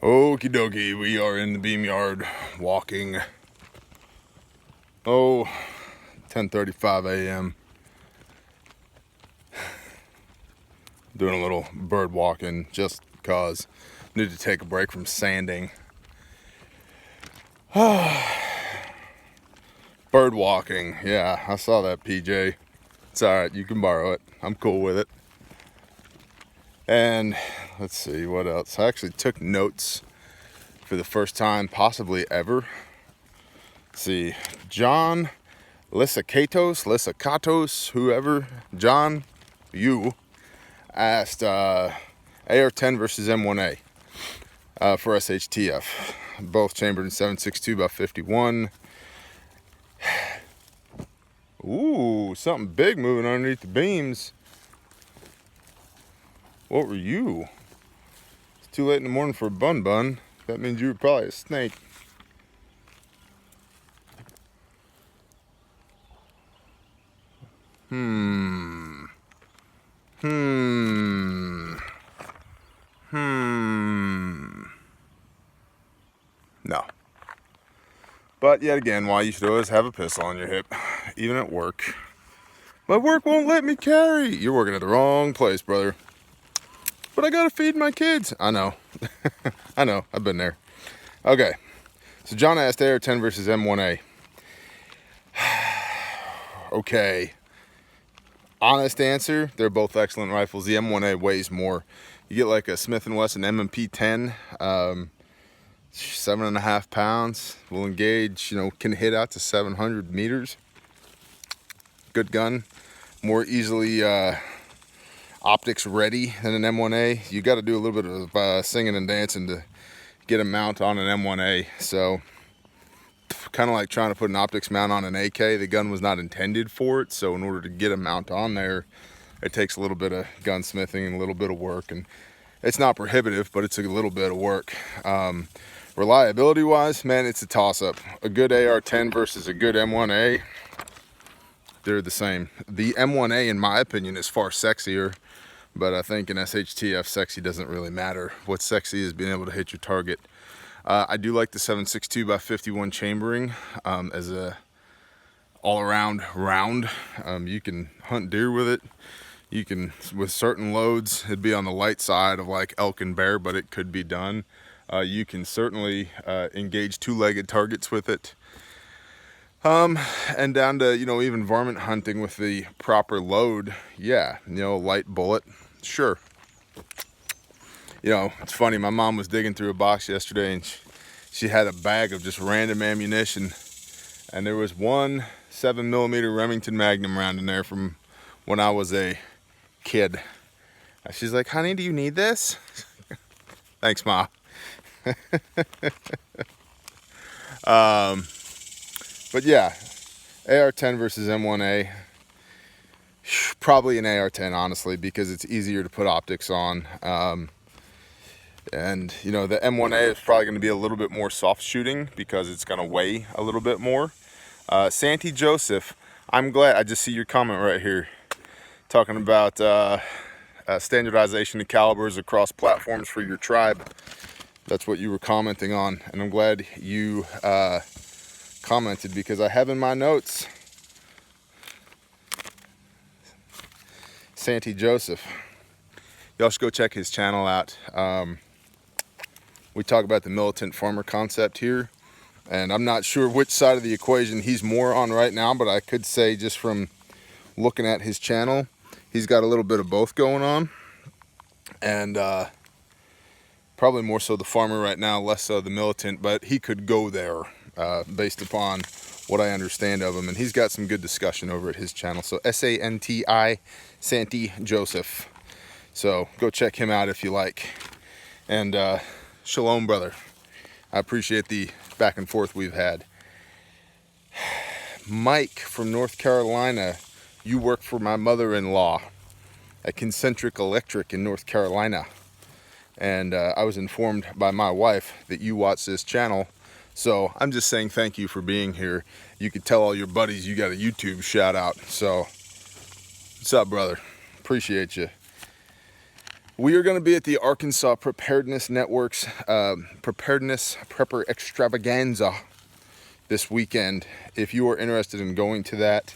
Okie dokie, we are in the beam yard walking. 10:35 a.m. Doing a little bird walking just because I need to take a break from sanding. Bird walking, yeah, I saw that, PJ. It's alright, you can borrow it. I'm cool with it. And let's see what else. I actually took notes for the first time possibly ever. Let's see, John Lisacatos, whoever, John, you asked AR-10 versus M1A for SHTF, both chambered in 7.62 by 51. Ooh, something big moving underneath the beams. What were you? It's too late in the morning for a bun. That means you were probably a snake. No. But yet again, why you should always have a pistol on your hip, even at work. My work won't let me carry. You're working at the wrong place, brother. But I gotta feed my kids. I know. I know, I've been there. Okay, so John asked AR-10 versus M1A. Okay. Honest answer, they're both excellent rifles. The M1A weighs more. You get like a Smith & Wesson M&P 10, 7.5 pounds. Will engage, can hit out to 700 meters. Good gun. More easily optics ready than an M1A. You got to do a little bit of singing and dancing to get a mount on an M1A. So kind of like trying to put an optics mount on an AK. The gun was not intended for it, so in order to get a mount on there, it takes a little bit of gunsmithing and a little bit of work, and it's not prohibitive, but it's a little bit of work. Reliability wise, man, it's a toss-up. A good AR-10 versus a good M1A, they're the same. The M1A, in my opinion, is far sexier, but I think in SHTF, sexy doesn't really matter. What's sexy is being able to hit your target. I do like the 7.62 by 51 chambering as a all-around round. You can hunt deer with it. You can, with certain loads, it'd be on the light side of like elk and bear, but it could be done. You can certainly engage two-legged targets with it. And down to, even varmint hunting with the proper load. Yeah, light bullet, sure. It's funny, my mom was digging through a box yesterday and she had a bag of just random ammunition, and there was one 7mm Remington Magnum round in there from when I was a kid. She's like, honey, do you need this? Thanks, Ma. But yeah, AR-10 versus M1A, probably an AR-10, honestly, because it's easier to put optics on. And the M1A is probably going to be a little bit more soft shooting because it's going to weigh a little bit more. Santi Joseph, I'm glad. I just see your comment right here talking about standardization of calibers across platforms for your tribe. That's what you were commenting on, and I'm glad you commented because I have in my notes Santi Joseph. Y'all should go check his channel out. We talk about the militant farmer concept here, and I'm not sure which side of the equation he's more on right now, but I could say just from looking at his channel, he's got a little bit of both going on, and probably more so the farmer right now, less so the militant, but he could go there based upon what I understand of him, and he's got some good discussion over at his channel. So S-A-N-T-I, Santi Joseph. So go check him out if you like. And shalom, brother. I appreciate the back and forth we've had. Mike from North Carolina, you work for my mother-in-law at Concentric Electric in North Carolina. And I was informed by my wife that you watch this channel. So I'm just saying thank you for being here. You could tell all your buddies you got a YouTube shout out. So what's up, brother? Appreciate you. We are going to be at the Arkansas Preparedness Network's Preparedness Prepper Extravaganza this weekend. If you are interested in going to that,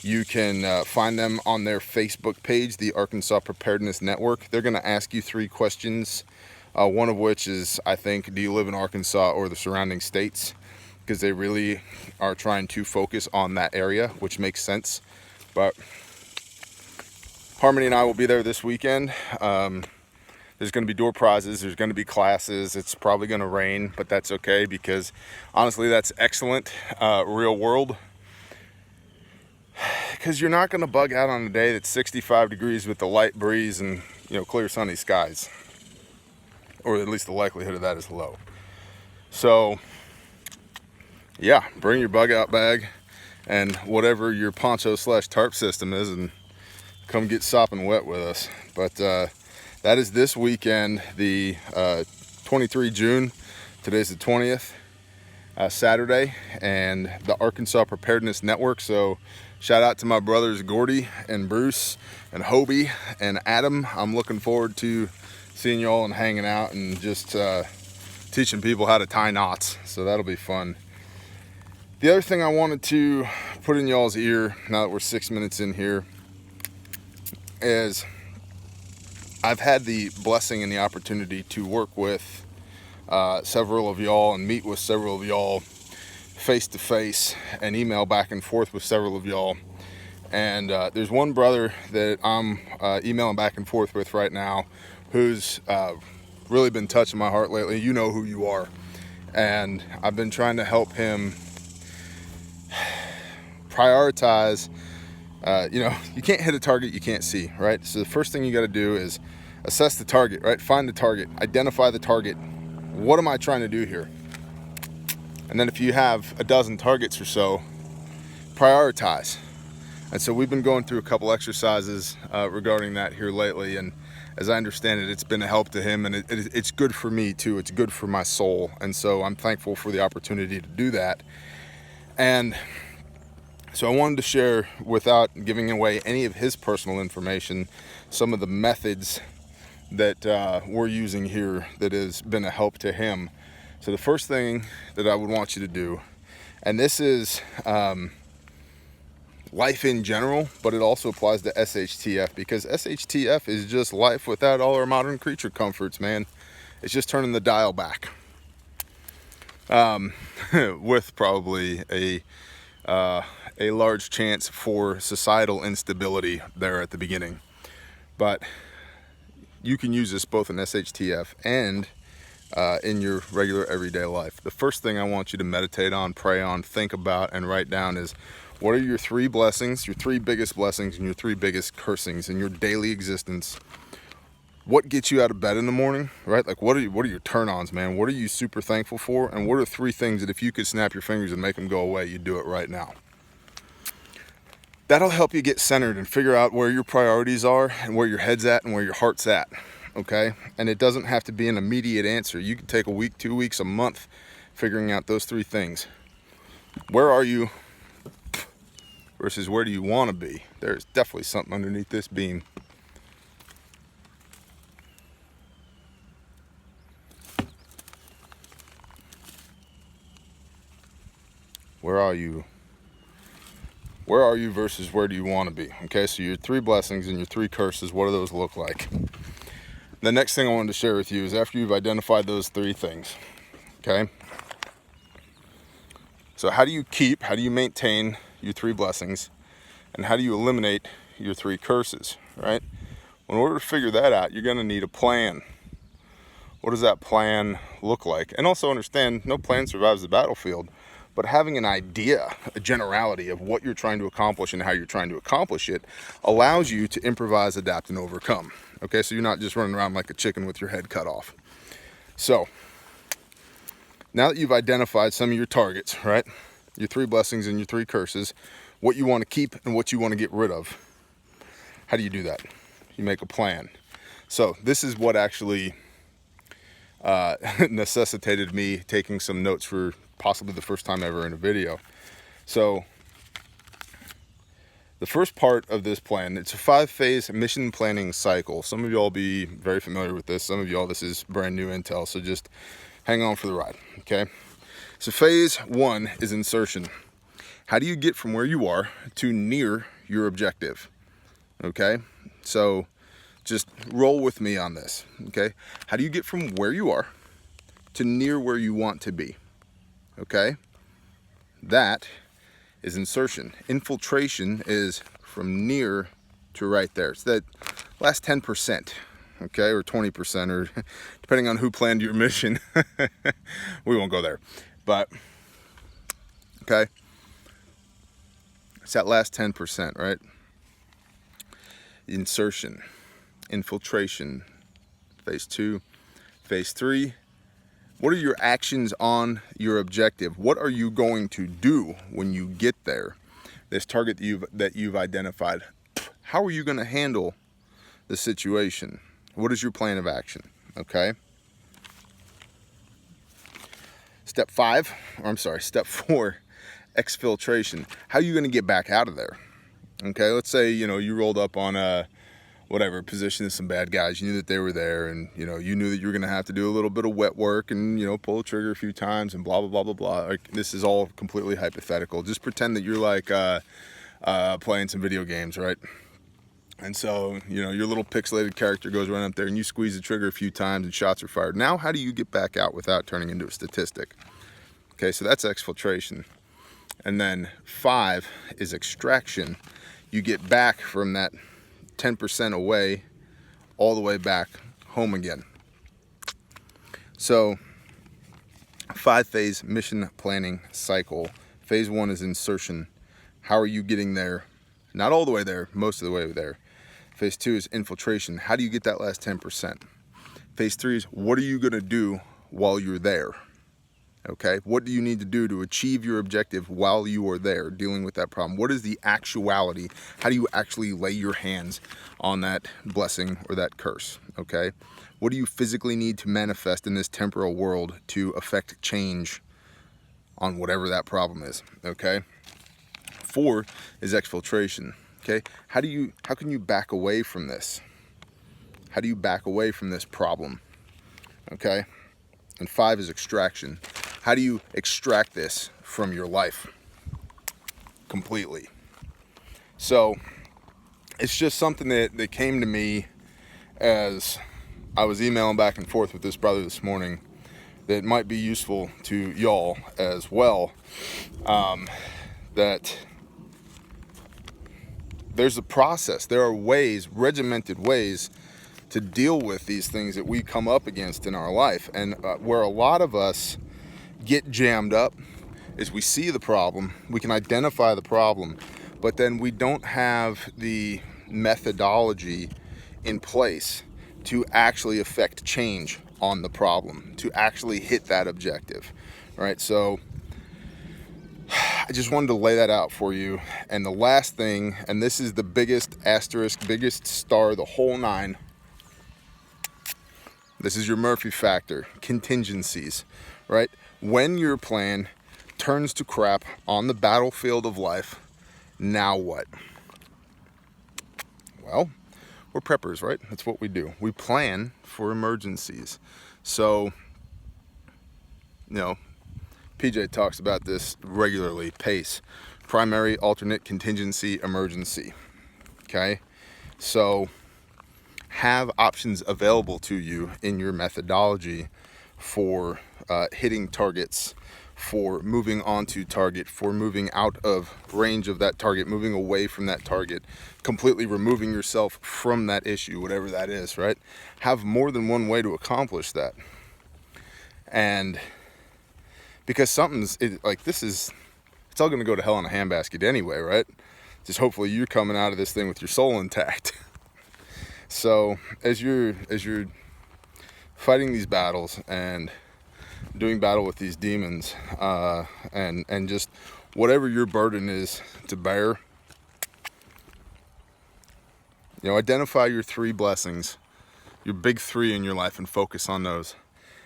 you can find them on their Facebook page, the Arkansas Preparedness Network. They're going to ask you 3 questions, one of which is, I think, do you live in Arkansas or the surrounding states? Because they really are trying to focus on that area, which makes sense. But Harmony and I will be there this weekend. There's going to be door prizes, there's going to be classes, it's probably going to rain, but that's okay, because honestly that's excellent real world, because you're not going to bug out on a day that's 65 degrees with the light breeze and, you know, clear sunny skies, or at least the likelihood of that is low. So yeah, bring your bug out bag and whatever your poncho / tarp system is, and come get sopping wet with us. But that is this weekend, the 23 June. Today's the 20th, Saturday, and the Arkansas Preparedness Network. So shout out to my brothers Gordy and Bruce and Hobie and Adam. I'm looking forward to seeing y'all and hanging out and just teaching people how to tie knots. So that'll be fun. The other thing I wanted to put in y'all's ear, now that we're 6 minutes in here, is I've had the blessing and the opportunity to work with several of y'all and meet with several of y'all face to face and email back and forth with several of y'all. And there's one brother that I'm emailing back and forth with right now who's really been touching my heart lately. You know who you are. And I've been trying to help him prioritize. You know, you can't hit a target you can't see, right? So the first thing you got to do is assess the target, right? Find the target, identify the target. What am I trying to do here? And then if you have a dozen targets or so, prioritize. And so we've been going through a couple exercises regarding that here lately, and as I understand it, it's been a help to him, and it's good for me too. It's good for my soul, and so I'm thankful for the opportunity to do that. And so I wanted to share, without giving away any of his personal information, some of the methods that we're using here that has been a help to him. So the first thing that I would want you to do, and this is life in general, but it also applies to SHTF, because SHTF is just life without all our modern creature comforts, man. It's just turning the dial back. With probably a large chance for societal instability there at the beginning. But you can use this both in SHTF and in your regular everyday life. The first thing I want you to meditate on, pray on, think about, and write down is, what are your 3 blessings, your 3 biggest blessings, and your 3 biggest cursings in your daily existence? What gets you out of bed in the morning, right? Like, what are your turn-ons, man? What are you super thankful for? And what are 3 things that if you could snap your fingers and make them go away, you'd do it right now? That'll help you get centered and figure out where your priorities are and where your head's at and where your heart's at, okay? And it doesn't have to be an immediate answer. You can take a week, 2 weeks, a month figuring out those 3 things. Where are you versus where do you want to be? There's definitely something underneath this beam. Where are you? Where are you versus where do you want to be? Okay, so your 3 blessings and your 3 curses, what do those look like? The next thing I wanted to share with you is, after you've identified those 3 things, okay? So how do you maintain your 3 blessings, and how do you eliminate your 3 curses, right? Well, in order to figure that out, you're going to need a plan. What does that plan look like? And also understand, no plan survives the battlefield. But having an idea, a generality of what you're trying to accomplish and how you're trying to accomplish it, allows you to improvise, adapt, and overcome. Okay, so you're not just running around like a chicken with your head cut off. So, now that you've identified some of your targets, right? Your 3 blessings and your 3 curses, what you want to keep and what you want to get rid of. How do you do that? You make a plan. So, this is what actually necessitated me taking some notes for possibly the first time ever in a video. So The first part of this plan, it's a 5-phase mission planning cycle. Some of y'all be very familiar with this. Some of y'all, this is brand new intel, so just hang on for the ride, okay? So phase 1 is insertion. How do you get from where you are to near your objective, okay? So just roll with me on this, okay? How do you get from where you are to near where you want to be, okay? That is insertion. Infiltration is from near to right there. It's that last 10%, okay, or 20%, or depending on who planned your mission. We won't go there, but okay, it's that last 10%, right? Insertion, infiltration, phase 2, phase 3. What are your actions on your objective? What are you going to do when you get there? This target that you've identified. How are you going to handle the situation? What is your plan of action? Okay. Step 4, exfiltration. How are you going to get back out of there? Okay, let's say, you rolled up on a position of some bad guys. You knew that they were there, and you knew that you were going to have to do a little bit of wet work and pull the trigger a few times and blah blah blah blah blah. Like, this is all completely hypothetical. Just pretend that you're like playing some video games, right? And so your little pixelated character goes running up there and you squeeze the trigger a few times and shots are fired. Now how do you get back out without turning into a statistic? Okay, so that's exfiltration. And then 5 is extraction. You get back from that 10% away all the way back home again. So 5-phase mission planning cycle. Phase 1 is insertion. How are you getting there? Not all the way there, most of the way there. Phase 2 is infiltration. How do you get that last 10%? Phase 3 is what are you going to do while you're there? Okay, what do you need to do to achieve your objective while you are there dealing with that problem? What is the actuality? How do you actually lay your hands on that blessing or that curse? Okay, what do you physically need to manifest in this temporal world to affect change on whatever that problem is? Okay, 4 is exfiltration. Okay, how can you back away from this? How do you back away from this problem? Okay, and 5 is extraction. How do you extract this from your life completely? So it's just something that came to me as I was emailing back and forth with this brother this morning that might be useful to y'all as well. That there's a process. There are ways, regimented ways, to deal with these things that we come up against in our life. And where a lot of us get jammed up is we see the problem, we can identify the problem, but then we don't have the methodology in place to actually affect change on the problem, to actually hit that objective, right? So I just wanted to lay that out for you. And the last thing, and this is the biggest asterisk, biggest star, the whole 9, this is your Murphy factor, contingencies, right? When your plan turns to crap on the battlefield of life, now what? Well, we're preppers, right? That's what we do. We plan for emergencies. So, PJ talks about this regularly. PACE, primary, alternate, contingency, emergency. Okay? So, have options available to you in your methodology for hitting targets, for moving onto target, for moving out of range of that target, moving away from that target, completely removing yourself from that issue, whatever that is, right? Have more than one way to accomplish that. And because it's all going to go to hell in a handbasket anyway, right? Just hopefully you're coming out of this thing with your soul intact. So as you're fighting these battles and doing battle with these demons, and just whatever your burden is to bear, identify your 3 blessings, your big 3 in your life, and focus on those.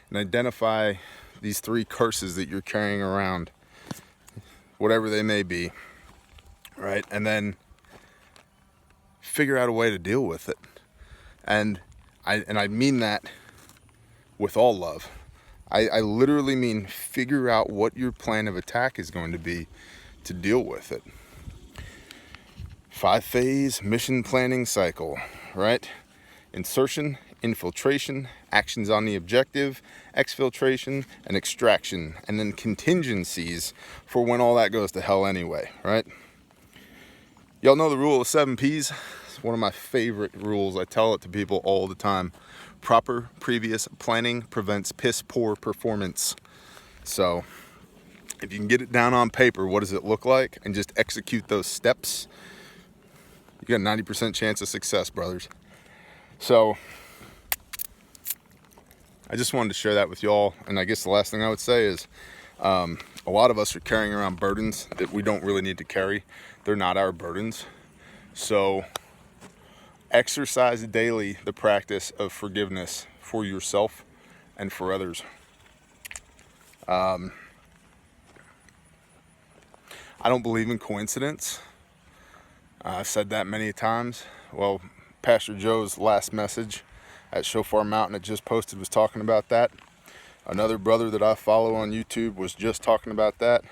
And identify these 3 curses that you're carrying around, whatever they may be, right? And then figure out a way to deal with it. And I mean that with all love. I literally mean figure out what your plan of attack is going to be to deal with it. 5-phase mission planning cycle, right? Insertion, infiltration, actions on the objective, exfiltration, and extraction, and then contingencies for when all that goes to hell anyway, right? Y'all know the rule of 7 P's? It's one of my favorite rules. I tell it to people all the time. Proper previous planning prevents piss poor performance. So if you can get it down on paper, what does it look like, and just execute those steps, you got a 90% chance of success, brothers. So I just wanted to share that with y'all. And I guess the last thing I would say is a lot of us are carrying around burdens that we don't really need to carry. They're not our burdens. So exercise daily the practice of forgiveness for yourself and for others. I don't believe in coincidence. I've said that many times. Well, Pastor Joe's last message at Shofar Mountain it just posted was talking about that. Another brother that I follow on YouTube was just talking about that.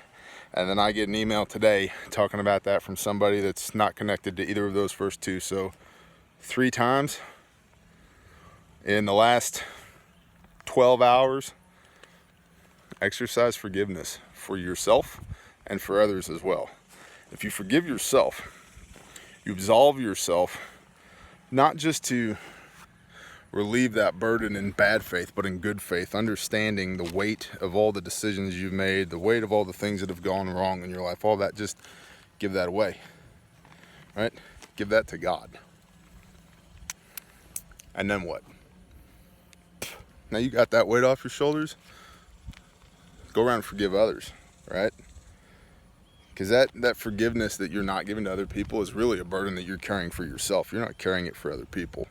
And then I get an email today talking about that from somebody that's not connected to either of those first two. So 3 times in the last 12 hours, exercise forgiveness for yourself and for others as well. If you forgive yourself, you absolve yourself, not just to relieve that burden in bad faith, but in good faith, understanding the weight of all the decisions you've made, the weight of all the things that have gone wrong in your life, all that, just give that away, right? Give that to God. And then what? Now you got that weight off your shoulders, go around and forgive others, right? Because that forgiveness that you're not giving to other people is really a burden that you're carrying for yourself. You're not carrying it for other people.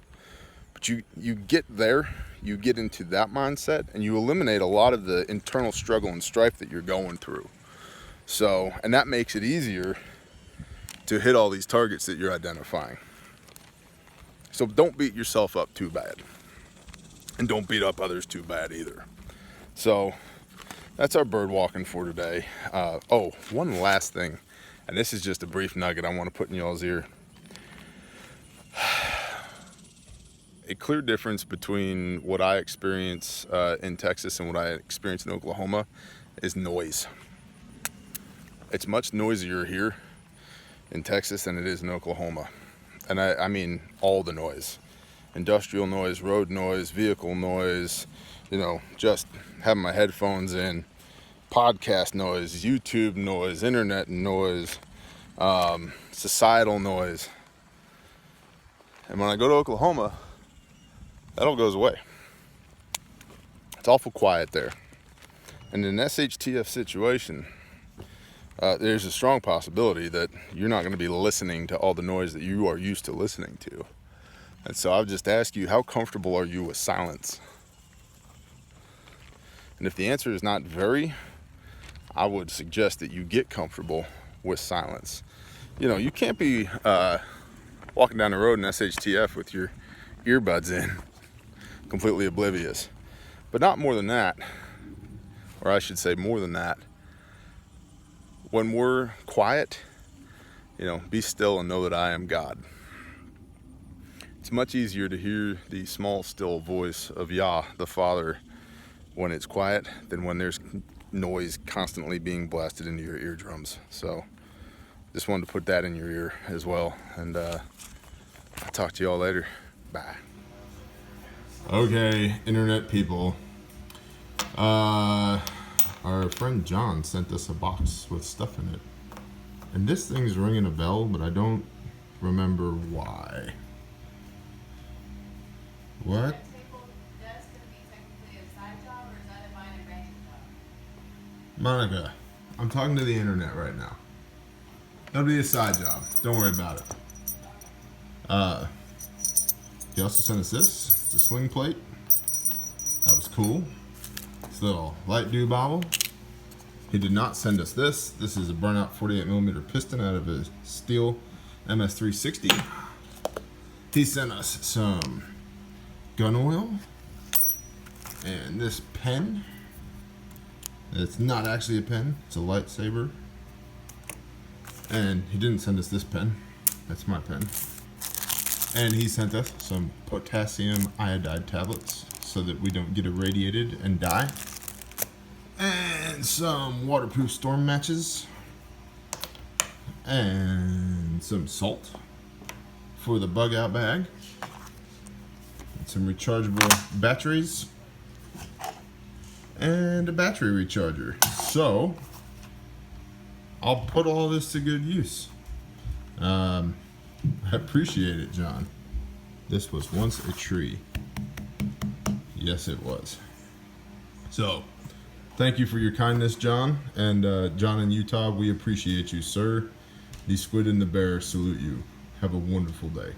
But you get there, you get into that mindset, and you eliminate a lot of the internal struggle and strife that you're going through. So, and that makes it easier to hit all these targets that you're identifying. So don't beat yourself up too bad. And don't beat up others too bad either. So that's our bird walking for today. Oh, one last thing, and this is just a brief nugget I want to put in y'all's ear. A clear difference between what I experience in Texas and what I experience in Oklahoma is noise. It's much noisier here in Texas than it is in Oklahoma. And I mean all the noise. Industrial noise, road noise, vehicle noise, just having my headphones in, podcast noise, YouTube noise, internet noise, societal noise. And when I go to Oklahoma, that all goes away. It's awful quiet there. And in an SHTF situation, there's a strong possibility that you're not going to be listening to all the noise that you are used to listening to. And so I'll just ask you, how comfortable are you with silence? And if the answer is not very, I would suggest that you get comfortable with silence. You can't be walking down the road in SHTF with your earbuds in, completely oblivious. But not more than that, or I should say more than that. When we're quiet, be still and know that I am God. It's much easier to hear the small, still voice of Yah, the Father, when it's quiet than when there's noise constantly being blasted into your eardrums. So just wanted to put that in your ear as well. And I'll talk to you all later. Bye. Okay, internet people. Our friend John sent us a box with stuff in it. And this thing's ringing a bell, but I don't remember why. What? Monica, I'm talking to the internet right now. That'll be a side job. Don't worry about it. He also sent us this. It's a sling plate. That was cool. This little light dew bobble. He did not send us this. This is a burnout 48mm piston out of a steel MS360. He sent us some gun oil and this pen. It's not actually a pen, it's a lightsaber. And he didn't send us this pen, that's my pen. And he sent us some potassium iodide tablets so that we don't get irradiated and die. And some waterproof storm matches. And some salt for the bug out bag. And some rechargeable batteries. And a battery recharger. So, I'll put all this to good use. I appreciate it, John. This was once a tree. Yes, it was. So, thank you for your kindness, John. And John in Utah, we appreciate you, sir. The squid and the bear salute you. Have a wonderful day.